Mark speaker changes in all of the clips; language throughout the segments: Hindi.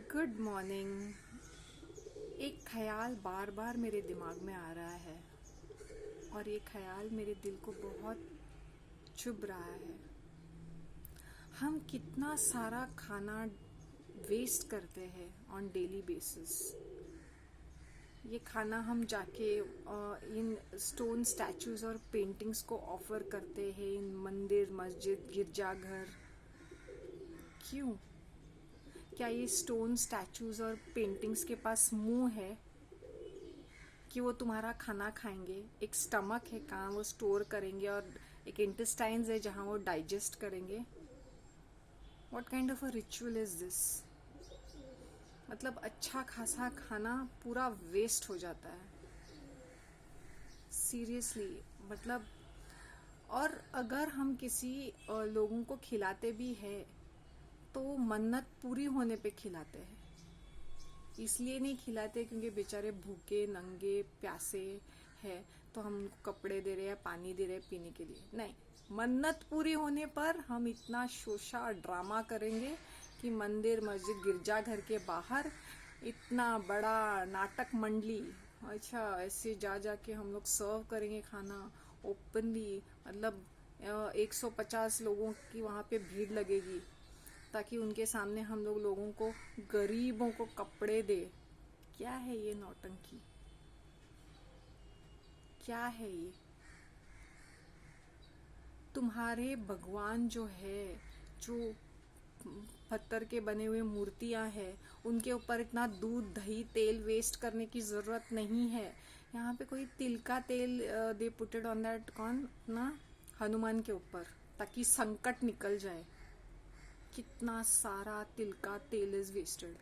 Speaker 1: Good morning. एक ख्याल बार बार मेरे दिमाग में आ रहा है और ये ख्याल मेरे दिल को बहुत चुभ रहा है। हम कितना सारा खाना वेस्ट करते हैं ऑन डेली बेसिस। ये खाना हम जाके इन स्टोन स्टैचूज और पेंटिंग्स को ऑफर करते हैं इन मंदिर, मस्जिद, गिरजाघर। क्यों? क्या ये स्टोन स्टैचूज और पेंटिंग्स के पास मुंह है कि वो तुम्हारा खाना खाएंगे? एक स्टमक है कहाँ वो स्टोर करेंगे और एक इंटेस्टाइन्स है जहाँ वो डाइजेस्ट करेंगे। What kind of a ritual is this? मतलब अच्छा खासा खाना पूरा वेस्ट हो जाता है, सीरियसली। मतलब और अगर हम किसी लोगों को खिलाते भी है तो मन्नत पूरी होने पे खिलाते हैं। इसलिए नहीं खिलाते क्योंकि बेचारे भूखे नंगे प्यासे हैं तो हम उनको कपड़े दे रहे हैं, पानी दे रहे हैं पीने के लिए। नहीं, मन्नत पूरी होने पर हम इतना शोशा ड्रामा करेंगे कि मंदिर, मस्जिद, गिरजाघर के बाहर इतना बड़ा नाटक मंडली, अच्छा ऐसे जा जाके हम लोग सर्व करेंगे खाना ओपनली। मतलब 150 लोगों की वहां पे भीड़ लगेगी ताकि उनके सामने हम लोगों को, गरीबों को कपड़े दे। क्या है ये नौटंकी? क्या है ये? तुम्हारे भगवान जो है, जो पत्थर के बने हुए मूर्तियां हैं, उनके ऊपर इतना दूध दही तेल वेस्ट करने की जरूरत नहीं है। यहाँ पे कोई तिल का तेल दे पुटेड ऑन दैट, कौन ना, हनुमान के ऊपर, ताकि संकट निकल जाए। कितना सारा तिल का तेल is wasted.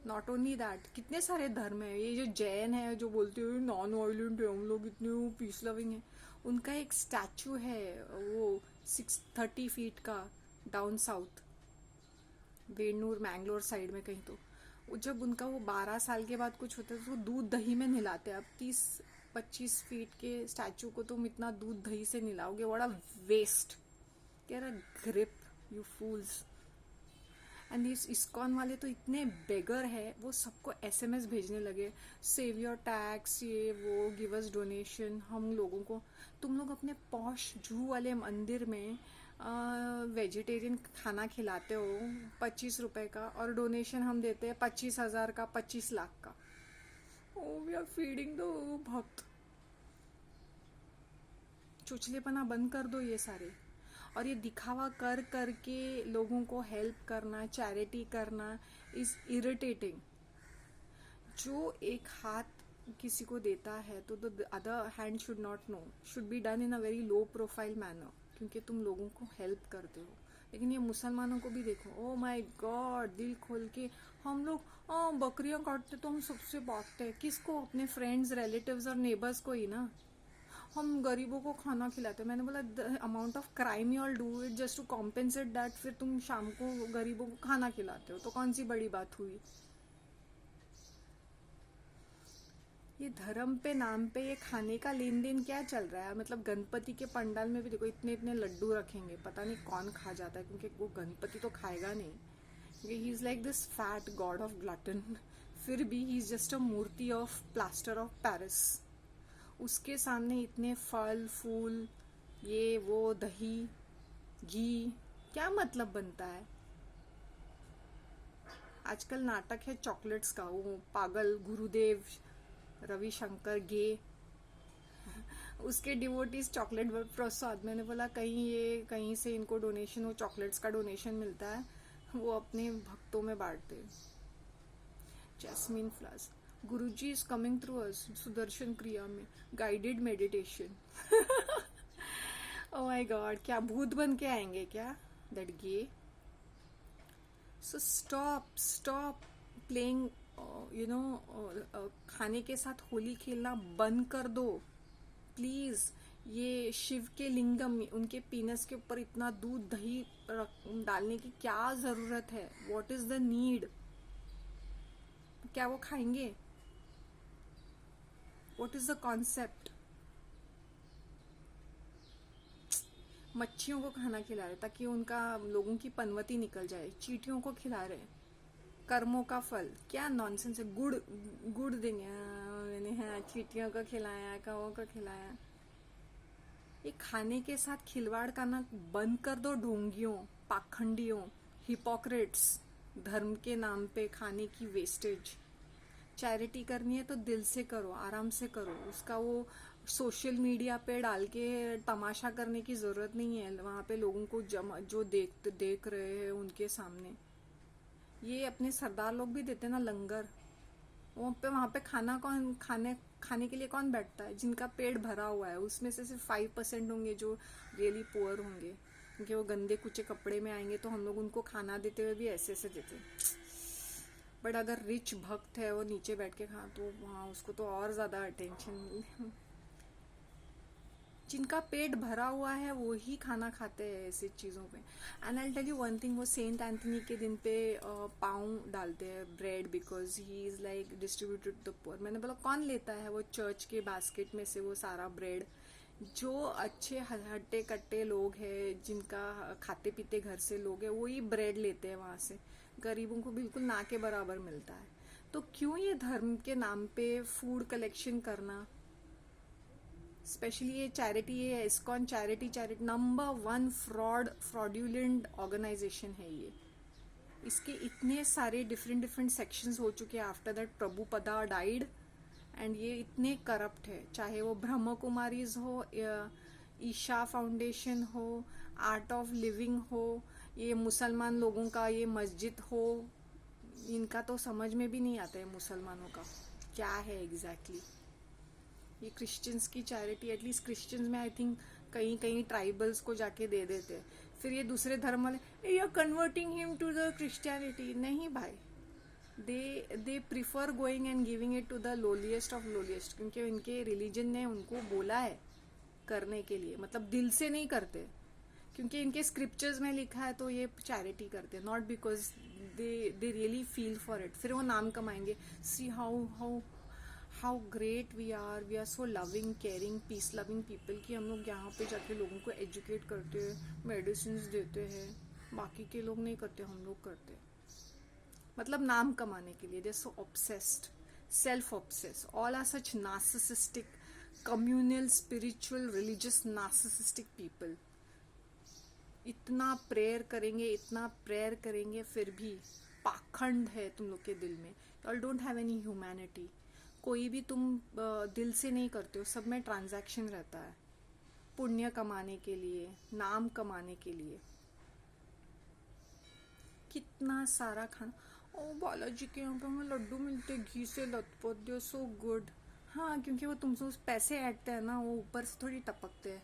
Speaker 1: Not only that, कितने सारे धर्म है, ये जो जैन है जो बोलते हैं नॉन वायलेंट है हम लोग, इतने पीस लविंग है, उनका एक स्टैचू है वो 630 फीट का, डाउन साउथ, वेणूर मैंगलोर साइड में कहीं। तो जब उनका वो 12 साल के बाद कुछ होता है तो वो दूध दही में नहलाते हैं। अब 30-25 फीट के स्टैचू को तुम इतना दूध दही से नहलाओगे? बड़ा वेस्ट। कह रहा ग्रिप, यू फूल्स। एंड इस इस्कॉन वाले तो इतने बेगर है, वो सबको एसएमएस भेजने लगे, सेव योर टैक्स, ये वो, गिव अस डोनेशन। हम लोगों को तुम लोग अपने पॉश जू वाले मंदिर में वेजिटेरियन खाना खिलाते हो 25 रुपए का, और डोनेशन हम देते हैं 25,000 का, 25 लाख का। Oh we are feeding the bhakt. चुचलेपना बंद कर दो ये सारे। और ये दिखावा कर करके लोगों को हेल्प करना, चैरिटी करना इज इरिटेटिंग। जो एक हाथ किसी को देता है तो the other hand should not know, should be done in a very low profile manner, क्योंकि तुम लोगों को हेल्प करते हो। लेकिन ये मुसलमानों को भी देखो, ओ माय गॉड, दिल खोल के हम लोग बकरियां काटते तो हम सबसे बांटते हैं। किसको? अपने फ्रेंड्स, रिलेटिव्स और नेबर्स को ही ना। हम गरीबों को खाना खिलाते हैं। मैंने बोला the amount of crime you all do it just to compensate that, फिर तुम शाम को गरीबों को खाना खिलाते हो, तो कौन सी बड़ी बात हुई? ये धर्म पे नाम पे ये खाने का लेन देन क्या चल रहा है? मतलब गणपति के पंडाल में भी देखो इतने इतने लड्डू रखेंगे, पता नहीं कौन खा जाता है, क्योंकि वो गणपति तो खाएगा नहीं, क्योंकि he is like this fat god of glutton. फिर भी he is just a murti of plaster of Paris. उसके सामने इतने फल फूल, ये वो, दही घी, क्या मतलब बनता है? आजकल नाटक है चॉकलेट्स का, वो पागल गुरुदेव रविशंकर गे, उसके डिवोटीज चॉकलेट प्रसाद। मैंने बोला कहीं ये कहीं से इनको डोनेशन, वो चॉकलेट्स का डोनेशन मिलता है, वो अपने भक्तों में बांटते। Jasmine flowers, Guruji is coming through us, Sudarshan kriya में guided meditation. Oh my god, क्या भूत बन के आएंगे क्या? That gay. So stop playing, you know, खाने के साथ होली खेलना बंद कर दो प्लीज। ये शिव के लिंगम, उनके पीनस के ऊपर इतना दूध दही डालने की क्या जरूरत है? What is the need? क्या वो खाएंगे? What is the concept? मच्छियों को खाना खिला रहे ताकि उनका लोगों की पनवती निकल जाए, चींटियों को खिला रहे। कर्मों का फल, क्या नॉनसेंस है। गुड़ गुड़ देंगे, मैंने हाँ चींटियों को खिलाया, कौओं को खिलाया। ये खाने के साथ खिलवाड़ करना बंद कर दो, ढोंगियों, पाखंडियों, हिपोक्रेट्स। धर्म के नाम पे खाने की वेस्टेज। चैरिटी करनी है तो दिल से करो, आराम से करो। उसका वो सोशल मीडिया पे डाल के तमाशा करने की जरूरत नहीं है, वहां पे लोगों को जो देख रहे हैं उनके सामने। ये अपने सरदार लोग भी देते ना लंगर, वहां पे खाने के लिए कौन बैठता है? जिनका पेट भरा हुआ है, उसमें से सिर्फ 5% होंगे जो रियली पुअर होंगे, क्योंकि वो गंदे कुचे कपड़े में आएंगे तो हम लोग उनको खाना देते हुए भी ऐसे ऐसे देते। बट अगर रिच भक्त है वो नीचे बैठ के खा, तो वहाँ उसको तो और ज्यादा अटेंशन। जिनका पेट भरा हुआ है वो ही खाना खाते हैं ऐसी चीज़ों पे। And I tell you one thing, वो सेंट एंथनी के दिन पे पाँव डालते हैं bread, because he is like distributed the poor. मैंने बोला कौन लेता है वो चर्च के बास्केट में से वो सारा ब्रेड? जो अच्छे हट्टे कट्टे लोग हैं, जिनका खाते पीते घर से लोग हैं, वो ही ब्रेड लेते हैं वहां से। गरीबों को बिल्कुल ना के बराबर मिलता है। तो क्यों ये धर्म के नाम पे फूड कलेक्शन करना? स्पेशली ये चैरिटी, ये ISKCON charity number 1 fraudulent organisation है ये। इसके इतने सारे डिफरेंट सेक्शंस हो चुके हैं after that Prabhupada died, and ये इतने करप्ट है। चाहे वो ब्रह्म कुमारीज हो, ईशा फाउंडेशन हो, आर्ट ऑफ लिविंग हो, ये मुसलमान लोगों का ये मस्जिद हो, इनका तो समझ में भी नहीं आता है मुसलमानों का क्या है एग्जैक्टली। ये क्रिश्चियंस की चैरिटी, एटलीस्ट क्रिश्चियंस में आई थिंक कहीं कहीं ट्राइबल्स को जाके दे देते हैं। फिर ये दूसरे धर्म वाले you are converting him to the Christianity. नहीं भाई, they prefer going and giving it to the lowliest of lowliest, क्योंकि उनके रिलीजन ने उनको बोला है करने के लिए, मतलब दिल से नहीं करते, क्योंकि इनके स्क्रिप्चर्स में लिखा है तो ये चैरिटी करते, not because they really feel for it. फिर वो नाम कमाएंगे, see how great we are so loving, caring, peace loving people, कि हम लोग यहाँ पे जाके लोगों को एजुकेट करते हैं, मेडिसिन देते हैं। बाकी के लोग नहीं करते, हम लोग करते। मतलब नाम कमाने के लिए। They so obsessed, self obsess, all are such narcissistic, communal, spiritual, religious, narcissistic people. इतना प्रेयर करेंगे फिर भी पाखंड है तुम लोग के दिल में। All don't have any humanity. कोई भी तुम दिल से नहीं करते हो, सब में ट्रांजैक्शन रहता है, पुण्य कमाने के लिए, नाम कमाने के लिए। कितना सारा खाना, ओ बालाजी के यहाँ पे हमें लड्डू मिलते घी से लथपथ, दे सो गुड। हाँ, क्योंकि वो तुमसे पैसे ऐडते हैं ना, वो ऊपर से थोड़ी टपकते हैं,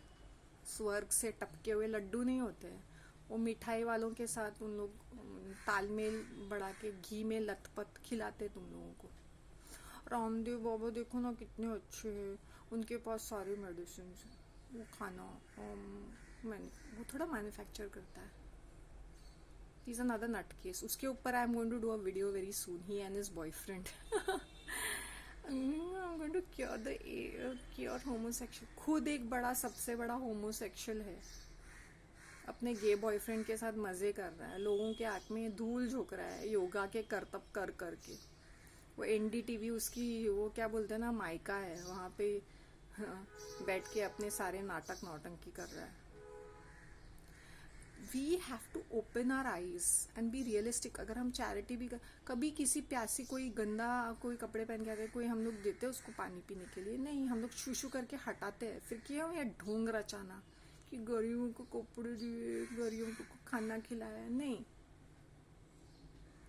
Speaker 1: स्वर्ग से टपके हुए लड्डू नहीं होते हैं। वो मिठाई वालों के साथ उन लोग तालमेल बढ़ा के घी में लथपथ खिलाते तुम लोगों को। रामदेव बाबा देखो ना कितने अच्छे हैं, उनके पास सारी मेडिसिन है। वो खाना वो थोड़ा मैन्युफैक्चर करता है। He is another nut case. उसके ऊपर I am going to do a video very soon, he and his boyfriend. I am going to cure homosexual. खुद एक सबसे बड़ा होमोसेक्सुअल है, अपने गे बॉयफ्रेंड के साथ मजे कर रहा है, लोगों के आंख में धूल झोंक रहा है योगा के करतब कर करके। वो NDTV उसकी वो क्या बोलते हैं ना, मायका है, वहां पे बैठ के अपने सारे नाटक नौटंकी कर रहा है। We have to open our eyes and be realistic. अगर हम चैरिटी भी कभी किसी प्यासी, कोई गंदा कोई कपड़े पहन के आते, कोई हम लोग देते हैं उसको पानी पीने के लिए, नहीं, हम लोग शूशू करके हटाते हैं। फिर क्यों ये ढोंग रचाना कि गरीबों को कपड़े दिए, गरीबों को खाना खिलाया? नहीं,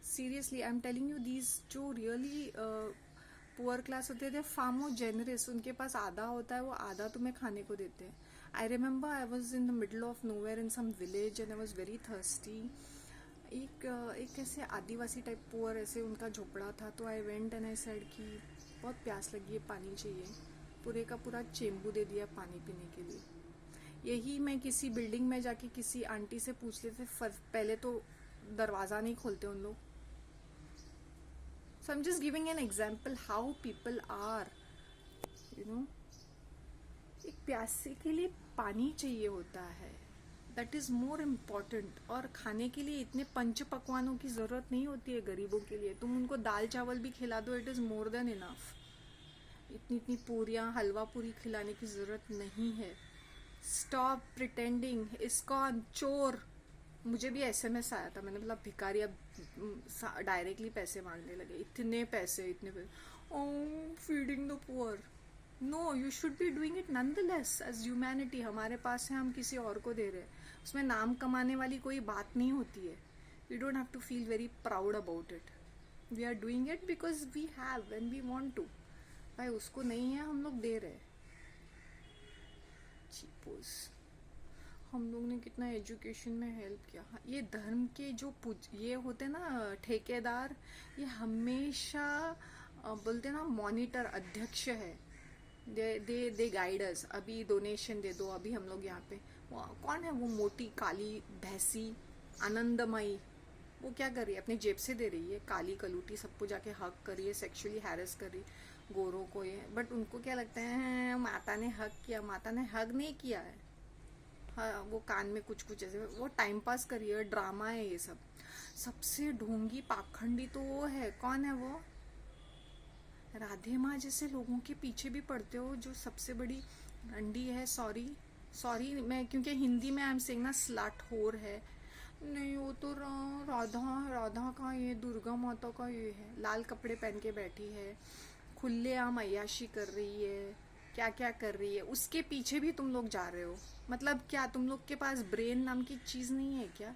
Speaker 1: seriously I am telling you, these जो रियली पुअर क्लास होते हैं, फार मोर जेनरस। उनके पास आधा होता है, वो आधा तुम्हें खाने को देते हैं। I remember I was in the middle of nowhere in some village and I was very thirsty. एक ऐसे आदिवासी टाइप पुअर ऐसे उनका झोपड़ा था, तो I went and I said कि बहुत प्यास लगी है, पानी चाहिए। पूरे का पूरा चेंबू दे दिया पानी पीने के लिए। यही मैं किसी बिल्डिंग में जाके किसी आंटी से पूछ लेते, पहले तो दरवाजा नहीं खोलते उन लोग। So I'm just giving an example how people are, you know। एक प्यासे के लिए पानी चाहिए होता है, दैट इज़ मोर इम्पॉर्टेंट। और खाने के लिए इतने पंच पकवानों की ज़रूरत नहीं होती है गरीबों के लिए। तुम उनको दाल चावल भी खिला दो, it is more than enough. इतनी इतनी पूरियाँ हलवा पूरी खिलाने की ज़रूरत नहीं है। स्टॉप प्रिटेंडिंग, इस्कॉन चोर। मुझे भी एसएमएस आया था, मैंने बोला भिखारी अब डायरेक्टली पैसे मांगने लगे, इतने पैसे इतने पैसे। Oh feeding the poor, no you should be doing it nonetheless as humanity. हमारे पास है, हम किसी और को दे रहे हैं, उसमें नाम कमाने वाली कोई बात नहीं होती है। We don't have to feel very proud about it. We are doing it because we have and we want to. भाई उसको नहीं है, हम लोग दे रहे हैं। चीपोस, हम लोग ने कितना एजुकेशन में हेल्प किया। ये धर्म के जो ये होते ना ठेकेदार, ये हमेशा बोलते ना मॉनिटर अध्यक्ष है। दे गाइड अस। अभी डोनेशन दे दो, अभी हम लोग यहाँ पे कौन है वो मोटी काली भैंसी आनंदमयी, वो क्या कर रही है, अपनी जेब से दे रही है। काली कलूटी सबको जाके हक कर रही है, सेक्सुअली हैरेस कर रही गोरों को ये। बट उनको क्या लगता है माता ने हक किया, माता ने हक नहीं किया है। हाँ, वो कान में कुछ कुछ ऐसे वो टाइम पास करी है, ड्रामा है ये सब। सबसे ढोंगी पाखंडी तो वो है, कौन है वो, राधे माँ जैसे लोगों के पीछे भी पड़ते हो, जो सबसे बड़ी अंडी है। सॉरी सॉरी, मैं क्योंकि हिंदी में आई एम सेइंग ना स्लट होर है। नहीं वो तो राधा राधा का, ये दुर्गा माता का ये है, लाल कपड़े पहन के बैठी है, खुलेआम अय्याशी कर रही है, क्या क्या कर रही है, उसके पीछे भी तुम लोग जा रहे हो। मतलब क्या तुम लोग के पास ब्रेन नाम की चीज नहीं है क्या?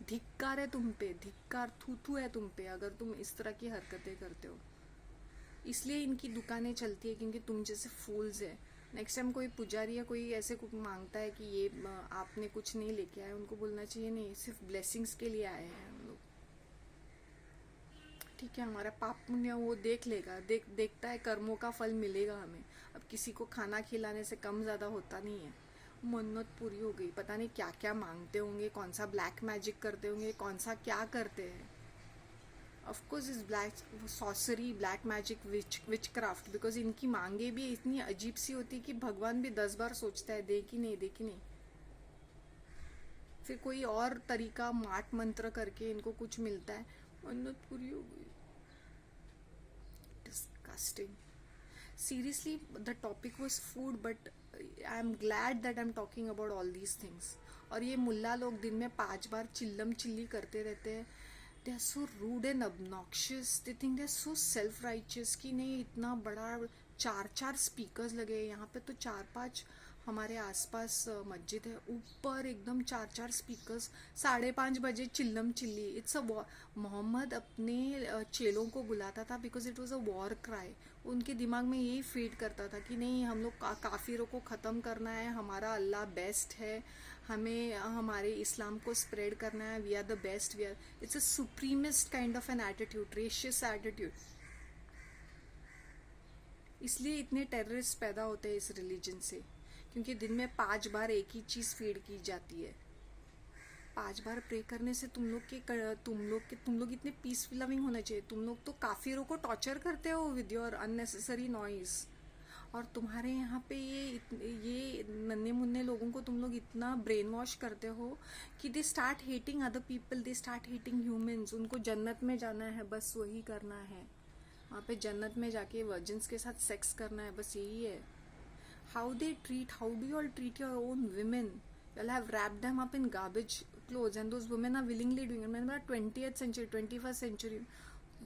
Speaker 1: धिक्कार है तुम पे, धिक्कार, थू थू है तुम पे, अगर तुम इस तरह की हरकतें करते हो। इसलिए इनकी दुकानें चलती है, क्योंकि तुम जैसे फूल्स है। नेक्स्ट टाइम कोई पुजारी या कोई ऐसे कुछ मांगता है कि ये आपने कुछ नहीं लेके आए, उनको बोलना चाहिए नहीं, सिर्फ ब्लेसिंग्स के लिए आए हैं हम लोग। ठीक है, हमारा पाप पुण्य वो देख लेगा, देखता है, कर्मों का फल मिलेगा हमें। अब किसी को खाना खिलाने से कम ज़्यादा होता नहीं है। मन्नत पूरी हो गई, पता नहीं क्या क्या मांगते होंगे, कौन सा ब्लैक मैजिक करते होंगे, कौन सा क्या करते हैं। Of course is black sorcery, black magic, witch craft, because इनकी मांगे भी इतनी अजीब सी होती है कि भगवान भी 10 बार सोचता है दे कि नहीं, दे कि नहीं। फिर कोई और तरीका माट मंत्र करके इनको कुछ मिलता है, मन्नत पूरी हो गई। Disgusting. Seriously, the topic was food, but I am glad that I'm talking about all these things. और ये मुल्ला लोग दिन में 5 बार चिल्लम चिल्ली करते रहते हैं। They are so rude and obnoxious. They think they are so self-righteous कि नहीं, इतना बड़ा 4 स्पीकर्स लगे हैं यहाँ पे, तो 4-5 हमारे आसपास मस्जिद है, ऊपर एकदम 4 स्पीकर्स, 5:30 बजे चिल्लम चिल्ली। It's a war. मोहम्मद अपने चेलों को बुलाता था because it was a war cry. उनके दिमाग में यही फीड करता था कि नहीं, हम लोग काफिरों को ख़त्म करना है, हमारा अल्लाह बेस्ट है, हमें हमारे इस्लाम को स्प्रेड करना है, we are the best, we are. It's a supremist kind of an attitude, racist attitude. इसलिए इतने टेररिस्ट पैदा होते हैं इस रिलीजन से, क्योंकि दिन में 5 बार एक ही चीज़ फीड की जाती है। 5 बार प्रे करने से तुम लोग इतने पीसफुल लविंग होने चाहिए। तुम लोग तो काफिरों को टॉर्चर करते हो विद योर अननेसेसरी नॉइज। और तुम्हारे यहाँ पे ये नन्हे मुन्ने लोगों को तुम लोग इतना ब्रेन वॉश करते हो कि they start hating other people, they start hating humans. उनको जन्नत में जाना है, बस वही करना है, वहाँ पे जन्नत में जाके वर्जिन्स के साथ सेक्स करना है, बस यही है। How do you all treat your own women? You'll have wrapped them up in garbage clothes and those women are willingly doing it. मैंने बोला 20th century 21st century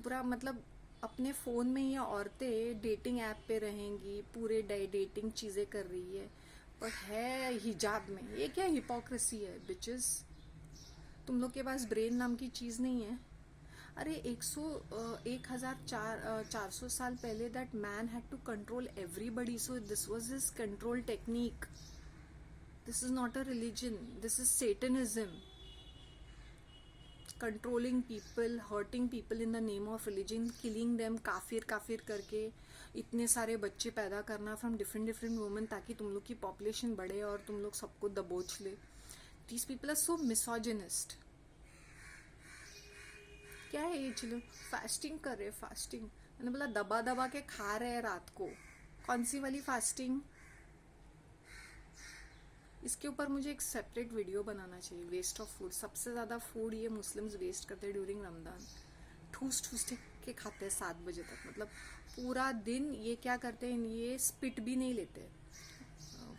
Speaker 1: पूरा, मतलब अपने फ़ोन में ये औरतें डेटिंग ऐप पे रहेंगी, पूरे डेटिंग चीज़ें कर रही है, पर है हिजाब में। ये क्या हिपोक्रेसी है बिचेस? तुम लोग के पास ब्रेन नाम की चीज़ नहीं है। अरे 1400 साल पहले that man had to control everybody, so this was his control technique. This is not a religion, this is satanism. Controlling people, hurting people in the name of religion, killing them, काफिर काफिर करके इतने सारे बच्चे पैदा करना फ्रॉम डिफरेंट वुमेन, ताकि तुम लोग की पॉपुलेशन बढ़े और तुम लोग सबको दबोच ले। These people are so misogynist. क्या है ये? चलो फास्टिंग कर रहे, फास्टिंग मैंने बोला दबा दबा के खा रहे हैं रात को। कौन सी वाली फास्टिंग? इसके ऊपर मुझे एक सेपरेट वीडियो बनाना चाहिए। वेस्ट ऑफ फूड, सबसे ज़्यादा फूड ये मुस्लिम्स वेस्ट करते हैं ड्यूरिंग रमज़ान। ठूस ठूस के खाते हैं 7 बजे तक, मतलब पूरा दिन ये क्या करते हैं, ये स्पिट भी नहीं लेते,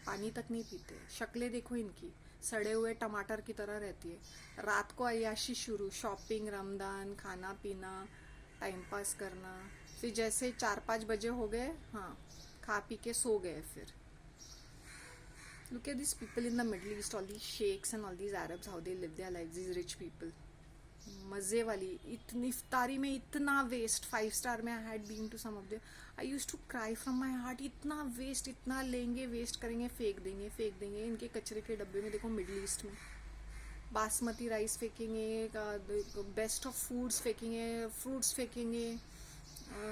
Speaker 1: पानी तक नहीं पीते। शक्लें देखो इनकी, सड़े हुए टमाटर की तरह रहती है। रात को अय्याशी शुरू, शॉपिंग, रमदान, खाना पीना, टाइम पास करना, फिर जैसे 4-5 बजे हो गए, हाँ खा पी के सो गए। फिर look at these people in the Middle East, all these sheikhs and all these Arabs, how they live their lives, these rich people. मज़े वाली इतनी इफ्तारी में इतना वेस्ट, 5 स्टार में I had been to some of them, I use to cry from my heart. इतना वेस्ट, इतना लेंगे, वेस्ट करेंगे, फेंक देंगे इनके कचरे के डब्बे में। देखो मिडिल ईस्ट में बासमती राइस फेंकेंगे, बेस्ट ऑफ फूड्स फेंकेंगे, फ्रूट्स फेंकेंगे,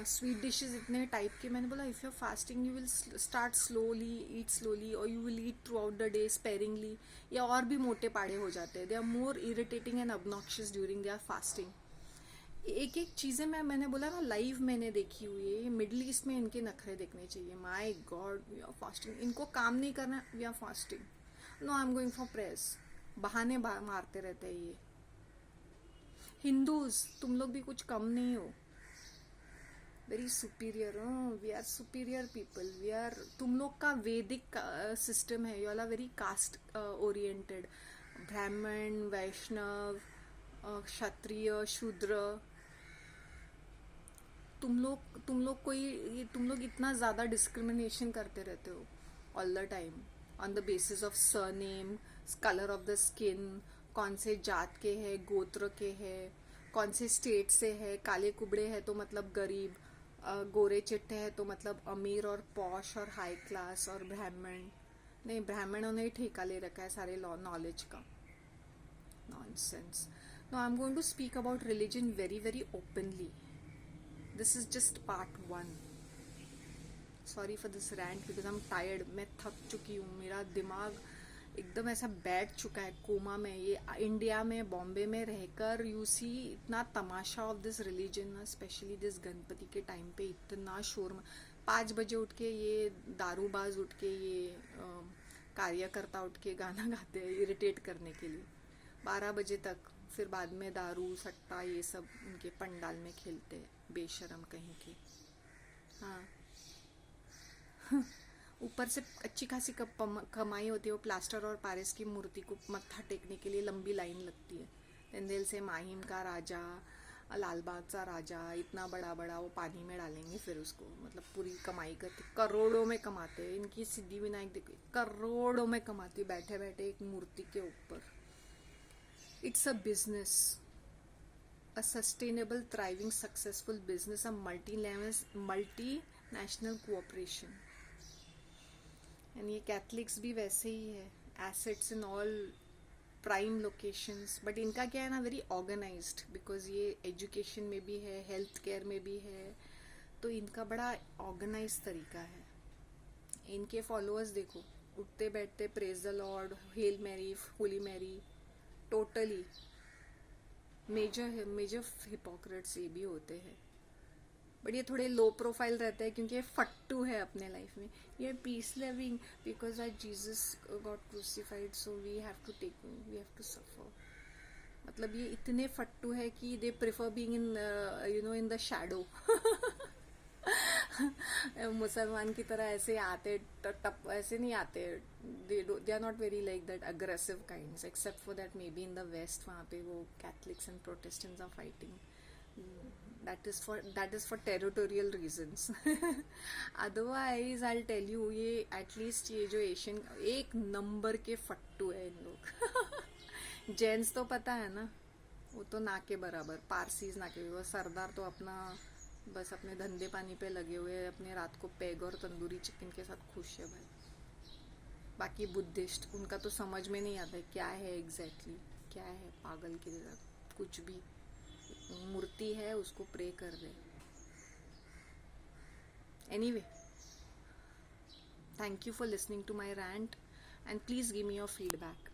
Speaker 1: स्वीट डिशेस इतने टाइप के। मैंने बोला if you are fasting you will start slowly, eat slowly, और you will eat throughout the day sparingly, या और भी मोटे पाड़े हो जाते हैं। They are more irritating and obnoxious during they are fasting. एक एक चीज़ें मैंने बोला ना, लाइव मैंने देखी हुई है। मिडिल ईस्ट में इनके नखरे देखने चाहिए। My God, we are fasting, इनको काम नहीं करना, we are fasting, no I am going for press, बहाने मारते रहते हैं ये। हिंदूज तुम लोग भी कुछ कम नहीं हो, very superior, we are superior people, we are. तुम लोग का वैदिक सिस्टम है, you all are very caste oriented, Brahmin, Vaishnav, क्षत्रिय, शूद्र। तुम लोग इतना ज़्यादा डिस्क्रिमिनेशन करते रहते हो all the time on the basis of surname, colour of the skin, कौन से जात के है, गोत्र के है, कौन से स्टेट से है। काले कुबड़े है तो मतलब गरीब, गोरे चिट्टे है तो मतलब अमीर और पॉश और हाई क्लास और ब्राह्मण। नहीं, ब्राह्मणों ने ठेका ले रखा है सारे नॉलेज का। Nonsense. Now I am going to speak about religion very very openly. This is just part 1। Sorry for this rant because I am tired, मैं थक चुकी हूँ, मेरा दिमाग एकदम ऐसा बैठ चुका है कोमा में। ये इंडिया में, बॉम्बे में रहकर यू सी इतना तमाशा of this religion, specially this Ganpati के टाइम पे इतना शोर। 5 बजे उठ के ये दारूबाज उठ के, ये कार्यकर्ता उठ के गाना गाते हैं इरिटेट करने के लिए 12 बजे तक। फिर बाद में दारू सट्टा ये सब उनके पंडाल में खेलते हैं, बेशरम कहीं के। हाँ ऊपर से अच्छी खासी कमाई होती है। वो प्लास्टर और पारिस की मूर्ति को मत्था टेकने के लिए लंबी लाइन लगती है। तेंदुल से माहिम का राजा, लालबाग का राजा, इतना बड़ा बड़ा वो पानी में डालेंगे, फिर उसको मतलब पूरी कमाई करते, करोड़ों में कमाते हैं। इनकी सिद्धिविनायक देखो, करोड़ों में कमाती बैठे बैठे एक मूर्ति के ऊपर। It's a business, a sustainable, thriving, successful business, a multinational cooperation. And ये कैथलिक्स भी वैसे ही है, assets in all prime locations. But इनका क्या है ना, वेरी ऑर्गेनाइज्ड, बिकॉज ये एजुकेशन में भी है, हेल्थ केयर में भी है, तो इनका बड़ा ऑर्गेनाइज तरीका है। इनके फॉलोअर्स देखो, उठते बैठते praise the Lord, hail Mary, holy Mary, totally. Major hypocrites ये भी होते हैं, बट ये थोड़े लो प्रोफाइल रहते हैं क्योंकि ये फट्टू है अपने लाइफ में। ये peace living because I Jesus got crucified, so we have to suffer. मतलब ये इतने फट्टू है कि they prefer being in the shadow. मुसलमान की तरह ऐसे आते टप ऐसे नहीं आते। They are not very like that aggressive kinds, except for that may be in the west, वहाँ पे वो Catholics and Protestants are fighting. that is for territorial reasons. Otherwise I'll tell you, ये एटलीस्ट ये जो एशियन एक नंबर के फट्टू है इन लोग। जेंट्स तो पता है ना, वो तो ना के बराबर, पारसीज ना के बराबर। सरदार तो अपना बस अपने धंधे पानी पे लगे हुए हैं, अपने रात को पैग और तंदूरी चिकन के साथ खुश है भाई। बाकी बुद्धिस्ट, उनका तो समझ में नहीं आता है क्या है एग्जैक्टली, क्या है, पागल की तरह कुछ भी मूर्ति है उसको प्रे कर रहे। Anyway, thank you for listening to my rant and please give me your feedback.